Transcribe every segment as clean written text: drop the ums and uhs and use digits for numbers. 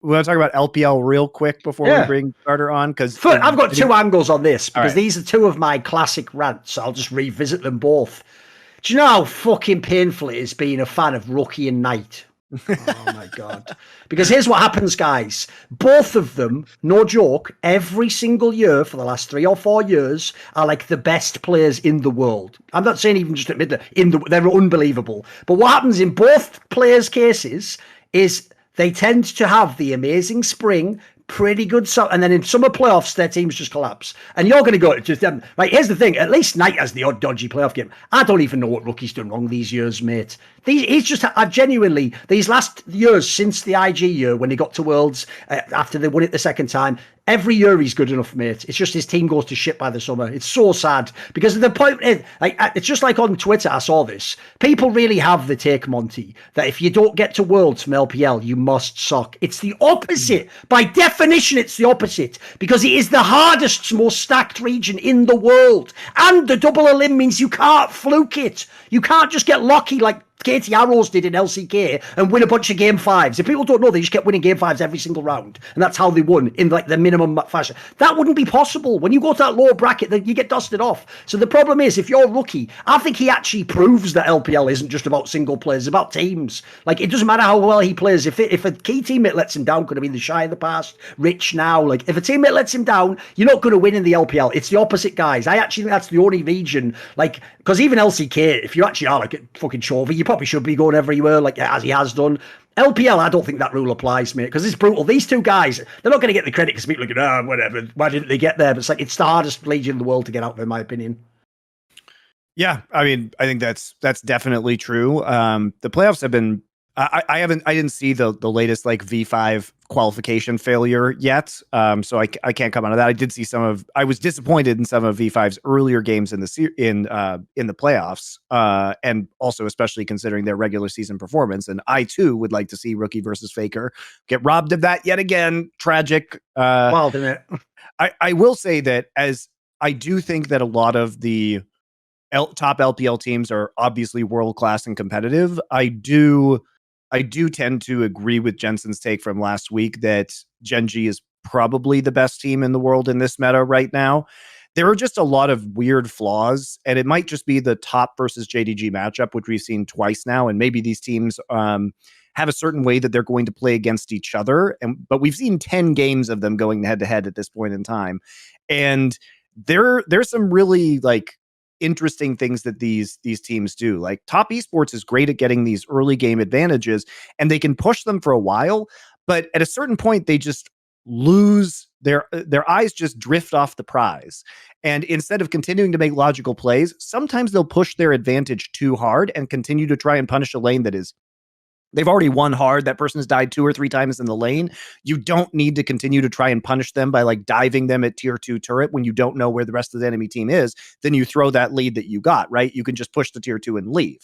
we want to talk about LPL real quick before we bring Carter on? Because I've got two angles on this, because these are two of my classic rants. So I'll just revisit them both. Do you know how fucking painful it is being a fan of Rookie and Knight? Oh my God. Because here's what happens, guys. Both of them, no joke, every single year for the last 3 or 4 years are like the best players in the world. I'm not saying even just admit that they're unbelievable. But what happens in both players' cases is they tend to have the amazing spring, pretty good, and then in summer playoffs, their teams just collapse. And you're going to go to them. Right, here's the thing. At least Knight has the odd dodgy playoff game. I don't even know what Rookie's done wrong these years, mate. I've genuinely, these last years since the IG year, when he got to Worlds, after they won it the second time, every year he's good enough, mate. It's just his team goes to shit by the summer. It's so sad, because the point is, it's just like on Twitter, I saw this. People really have the take, Monte, that if you don't get to Worlds from LPL, you must suck. It's the opposite. By definition, it's the opposite, because it is the hardest, most stacked region in the world. And the double elim means you can't fluke it. You can't just get lucky like Katie Arrows did in LCK and win a bunch of game 5s. If people don't know, they just kept winning game 5s every single round, and that's how they won in like the minimum fashion. That wouldn't be possible. When you go to that lower bracket, then you get dusted off. So the problem is, if you're a Rookie, I think he actually proves that LPL isn't just about single players, it's about teams. Like, it doesn't matter how well he plays. If a key teammate lets him down, could have been the Shy in the past, Rich now. Like, if a teammate lets him down, you're not going to win in the LPL. It's the opposite, guys. I actually think that's the only region, like, because even LCK, if you actually are like a fucking Chovy, you probably should be going everywhere, like as he has done. LPL, I don't think that rule applies, mate, because it's brutal. These two guys, they're not going to get the credit because people are going, whatever, why didn't they get there? But it's the hardest legion in the world to get out of, in my opinion. Yeah, I mean, I think that's definitely true. The playoffs have been, I didn't see the latest like V5 qualification failure yet, so I can't comment on that. I did see I was disappointed in some of V5's earlier games in the playoffs, and also especially considering their regular season performance. And I too would like to see Rookie versus Faker get robbed of that yet again. Tragic. Wild, isn't it? I will say that, as I do think that a lot of the top LPL teams are obviously world class and competitive. I do tend to agree with Jensen's take from last week that Gen G is probably the best team in the world in this meta right now. There are just a lot of weird flaws, and it might just be the top versus JDG matchup, which we've seen twice now, and maybe these teams have a certain way that they're going to play against each other. But we've seen 10 games of them going head-to-head at this point in time. And there's some really, like, interesting things that these teams do. Like, Top Esports is great at getting these early game advantages, and they can push them for a while, but at a certain point they just lose their eyes, just drift off the prize. And instead of continuing to make logical plays, sometimes they'll push their advantage too hard and continue to try and punish a lane that is, they've already won hard. That person has died 2 or 3 times in the lane. You don't need to continue to try and punish them by like diving them at tier 2 turret when you don't know where the rest of the enemy team is. Then you throw that lead that you got, right? You can just push the tier 2 and leave.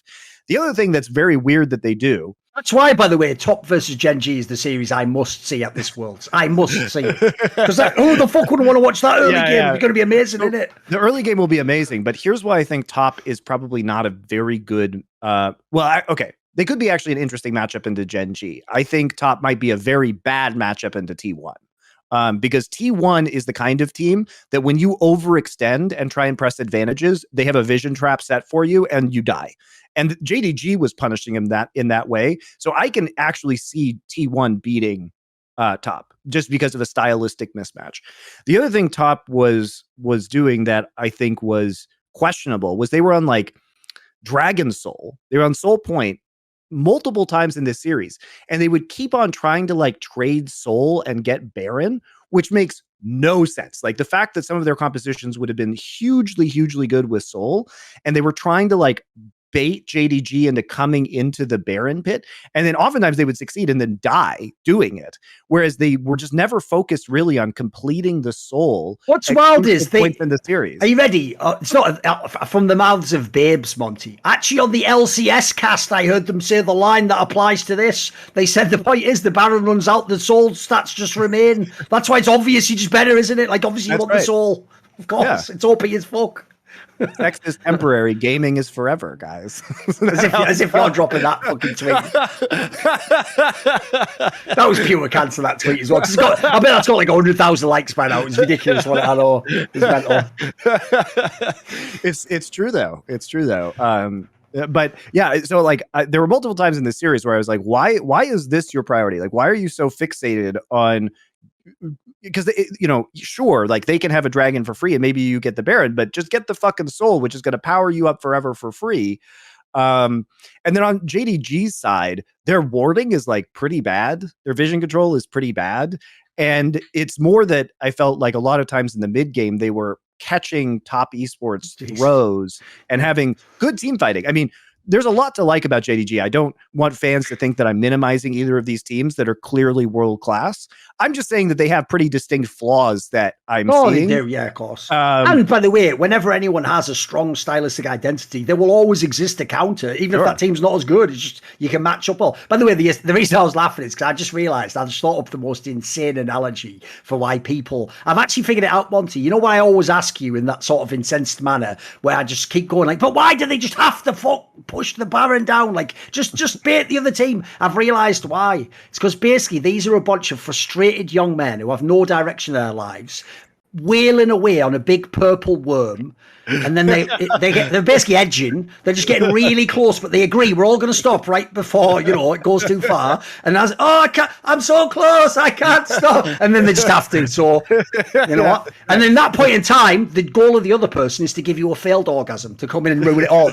The other thing that's very weird that they do. That's why, by the way, Top versus Gen G is the series I must see at this Worlds. I must see it. Because who the fuck wouldn't want to watch that early game? Yeah. It's going to be amazing, isn't it? The early game will be amazing, but here's why I think Top is probably not a very good... okay. They could be actually an interesting matchup into Gen G. I think Top might be a very bad matchup into T1. Because T1 is the kind of team that when you overextend and try and press advantages, they have a vision trap set for you and you die. And JDG was punishing him in that way. So I can actually see T1 beating Top just because of a stylistic mismatch. The other thing Top was doing that I think was questionable was they were on like Dragon Soul. They were on Soul Point multiple times in this series, and they would keep on trying to like trade Soul and get Baron, which makes no sense. Like, the fact that some of their compositions would have been hugely good with Soul, and they were trying to like bait JDG into coming into the Baron pit, and then oftentimes they would succeed and then die doing it, whereas they were just never focused really on completing the Soul. What's wild is points in the series. Are you ready? It's not from the mouths of babes, Monte. Actually, on the LCS cast, I heard them say the line that applies to this. They said the point is the Baron runs out, the Soul stats just remain. That's why it's obvious you're just better, isn't it? Like, obviously you want the Soul. Of course, yeah. It's OP as fuck. Sex is temporary. Gaming is forever, guys. as if you're dropping that fucking tweet. That was pure cancel, that tweet as well. I bet that's got like 100,000 likes by now. It's ridiculous what I know. It's mental. It's true though. It's true though. But yeah, so like there were multiple times in this series where I was like, why is this your priority? Like, why are you so fixated on? Because sure, like they can have a dragon for free and maybe you get the Baron, but just get the fucking soul, which is going to power you up forever for free. And then on JDG's side, their warding is like pretty bad. Their vision control is pretty bad. And it's more that I felt like a lot of times in the mid game, they were catching top esports throws and having good team fighting. I mean, there's a lot to like about JDG. I don't want fans to think that I'm minimizing either of these teams that are clearly world class. I'm just saying that they have pretty distinct flaws that I'm seeing. They do, yeah, of course. And by the way, whenever anyone has a strong stylistic identity, there will always exist a counter, even if that team's not as good. It's just you can match up well. By the way, the reason I was laughing is because I just realized I just thought up the most insane analogy for why people. I've actually figured it out, Monte. You know why I always ask you in that sort of incensed manner, where I just keep going like, but why do they just have to push the Baron down? Like, just bait the other team. I've realized why. It's because basically these are a bunch of frustrated young men who have no direction in their lives, wailing away on a big purple worm, and then they're basically edging. They're just getting really close, but they agree we're all going to stop right before it goes too far. And I'm so close, I can't stop. And then they just have to. So you know what? And then that point in time, the goal of the other person is to give you a failed orgasm, to come in and ruin it all.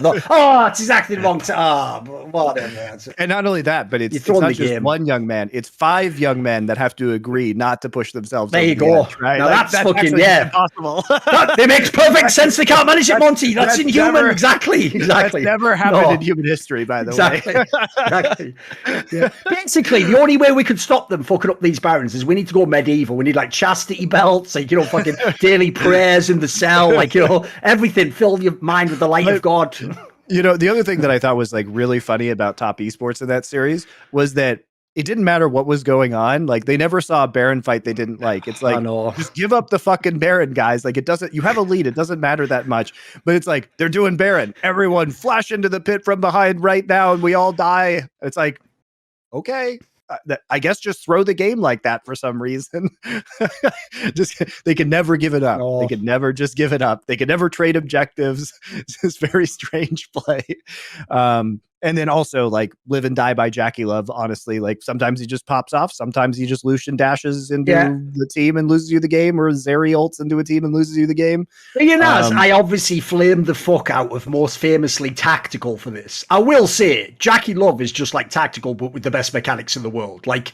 It's exactly the wrong time. Whatever. And not only that, but it's not just one young man. It's 5 young men that have to agree not to push themselves. There you go. Edge, right? Now that's fucking impossible. It makes perfect sense. They can't manage it, Monte. That's inhuman. Exactly. That's never happened in human history, by the way. Exactly. Yeah. Basically, the only way we could stop them fucking up these barons is we need to go medieval. We need like chastity belts, like fucking daily prayers in the cell, like everything. Fill your mind with the light of God. The other thing that I thought was like really funny about top esports in that series was that it didn't matter what was going on. Like they never saw a Baron fight they didn't like. It's like, just give up the fucking Baron, guys. Like you have a lead. It doesn't matter that much, but it's like, they're doing Baron. Everyone flash into the pit from behind right now. And we all die. It's like, okay. I guess just throw the game like that for some reason. They can never give it up. They can never just give it up. They can never trade objectives. It's this very strange play. And then also like live and die by JackieLove. Honestly, like sometimes he just pops off. Sometimes he just Lucian dashes into the team and loses you the game, or Zeri ults into a team and loses you the game. I obviously flamed the fuck out of most famously tactical for this. I will say JackieLove is just like tactical, but with the best mechanics in the world. Like,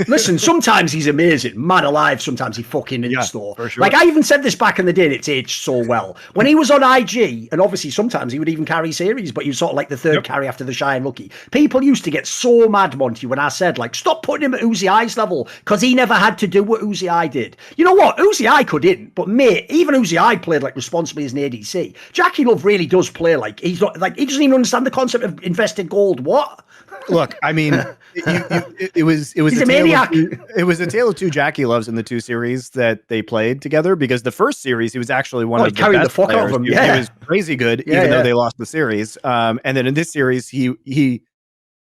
listen, sometimes he's amazing, man alive. Sometimes he fucking insta. For sure. Like I even said this back in the day, and it's aged so well. When he was on IG, and obviously sometimes he would even carry series, but he was sort of like the third carry after the Shy and Lucky. People used to get so mad, Monte, when I said, like, stop putting him at Uzi I's level, because he never had to do what Uzi I did. You know what? Uzi I couldn't, but mate, even Uzi I played like responsibly as an ADC. JackieLove really does play like he's not like he doesn't even understand the concept of invested gold. What? Look, I mean, it was he's a maniac. It was a tale of two JackieLoves in the 2 series that they played together, because the first series he was actually one of the best fuck players. Out of him. He was crazy good, even though they lost the series. And then in this series, he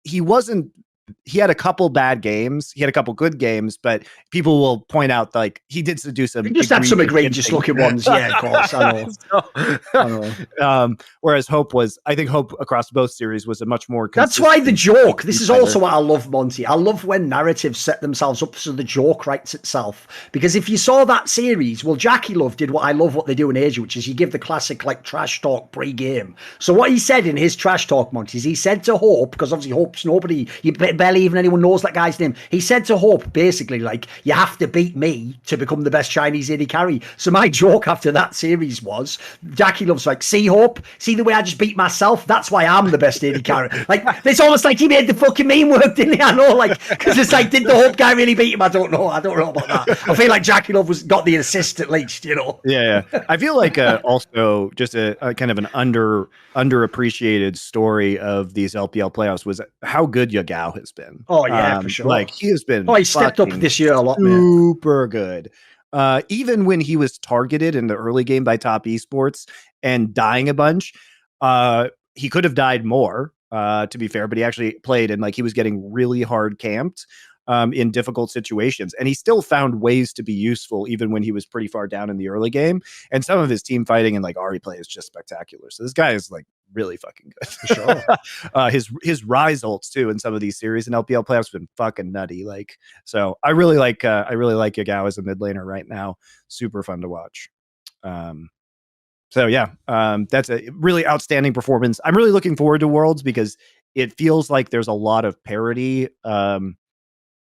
wasn't. He had a couple bad games. He had a couple good games, but people will point out like he did do some. He just had some egregious looking ones. Yeah, of course. I know. Whereas I think Hope across both series was a much more. That's why the joke. This is also what I love, Monte. I love when narratives set themselves up so the joke writes itself. Because if you saw that series, well, JackieLove did what they do in Asia, which is you give the classic like trash talk pre-game. So what he said in his trash talk, Monte, is he said to Hope, because obviously Hope's nobody. Barely even anyone knows that guy's name. He said to Hope, basically, like, you have to beat me to become the best Chinese AD carry. So my joke after that series was, JackieLove's like, see Hope? See the way I just beat myself? That's why I'm the best AD carry. Like, it's almost like he made the fucking meme work, didn't he? I know, like, because it's like, did the Hope guy really beat him? I don't know about that. I feel like JackieLove got the assist at least, Yeah. I feel like also just a kind of an underappreciated story of these LPL playoffs was how good Yagao has been. Oh yeah, for sure. Like he has been. He stepped up this year a lot, super good. even when he was targeted in the early game by top esports and dying a bunch, he could have died more, to be fair, but he actually played and like he was getting really hard camped in difficult situations. And he still found ways to be useful even when he was pretty far down in the early game. And some of his team fighting and like Ahri play is just spectacular. So this guy is like really fucking good. For sure. His Rise ults too in some of these series and LPL playoffs have been fucking nutty. Like, so I really like Yagao as a mid laner right now. Super fun to watch. So yeah, that's a really outstanding performance. I'm really looking forward to Worlds because it feels like there's a lot of parity.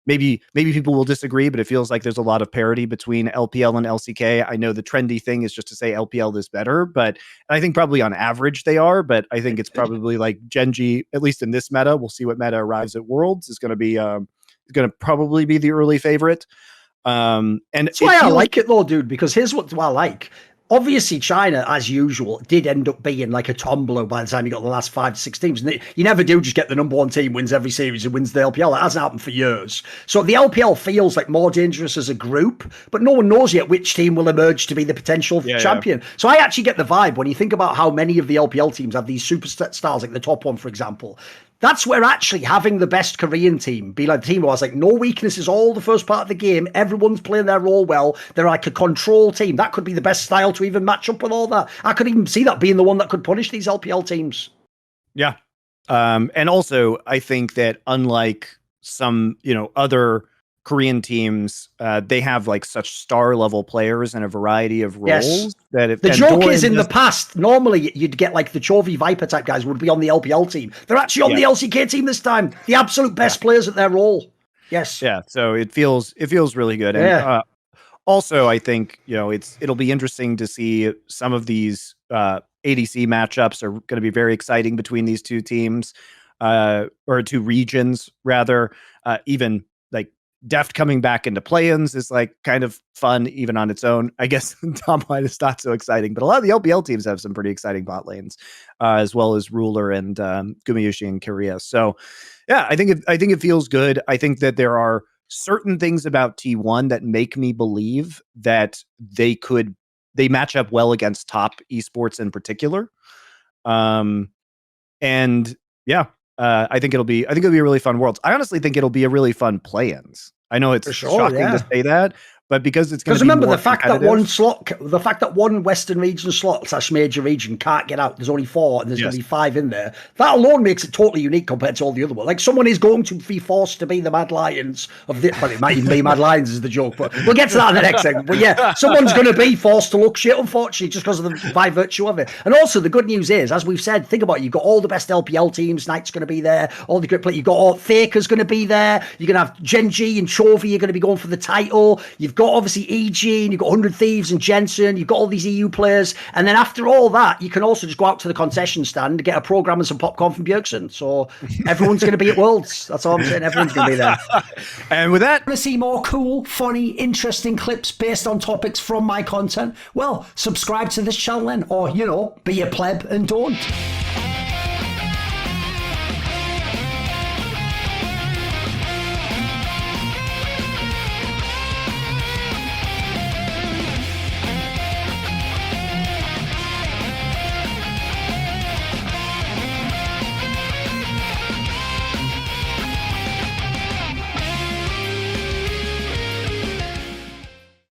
Maybe people will disagree, but it feels like there's a lot of parity between LPL and LCK. I know the trendy thing is just to say LPL is better, but I think probably on average they are. But I think it's probably like Genji, at least in this meta. We'll see what meta arrives at Worlds. Is going to probably be the early favorite. And that's why I like it though, dude. Because here's what I like. Obviously, China, as usual, did end up being like a tombola by the time you got the last 5 to 6 teams. And you never do just get the number one team wins every series and wins the LPL. That hasn't happened for years. So the LPL feels like more dangerous as a group, but no one knows yet which team will emerge to be the potential champion. Yeah. So I actually get the vibe when you think about how many of the LPL teams have these superstars, like the top one, for example. That's where actually having the best Korean team be like the team where I was like, no weaknesses all the first part of the game. Everyone's playing their role well. They're like a control team. That could be the best style to even match up with all that. I could even see that being the one that could punish these LPL teams. Yeah. And also, I think that unlike some, other Korean teams, they have like such star level players in a variety of roles that if the joke is in the past, normally you'd get like the Chovy Viper type guys would be on the LPL team. They're actually on the LCK team this time. The absolute best players at their role. Yes. Yeah. So it feels really good. And also, I think it'll be interesting to see some of these ADC matchups are going to be very exciting between these two teams, or two regions rather. Even like Deft coming back into play-ins is like kind of fun even on its own. I guess top line is not so exciting, but a lot of the LPL teams have some pretty exciting bot lanes, as well as Ruler and Gumayushi and Korea. So yeah, I think it feels good. I think that there are certain things about T1 that make me believe that they match up well against top esports in particular. And yeah, I think it'll be a really fun Worlds. I honestly think it'll be a really fun play-ins. I know it's shocking to say that, but because it's going to be remember the fact that one Western region slot / major region can't get out. There's only 4 and there's going to be 5 in there. That alone makes it totally unique compared to all the other ones. Like someone is going to be forced to be the Mad Lions of the. Well, it might even be Mad Lions is the joke, but we'll get to that in the next segment. But yeah, someone's going to be forced to look shit, unfortunately, just because of by virtue of it. And also the good news is, as we've said, think about it, you've got all the best LPL teams. Knight's going to be there. All the great players. You've got Faker's going to be there. You're going to have Genji and Chovy. You're going to be going for the title. You've got obviously EG, and you've got 100 Thieves and Jensen, you've got all these EU players, and then after all that, you can also just go out to the concession stand and get a programme and some popcorn from Bjergsen. So everyone's going to be at Worlds. That's all I'm saying. Everyone's going to be there. And with that, want to see more cool, funny, interesting clips based on topics from my content? Well, subscribe to this channel then, or, be a pleb and don't.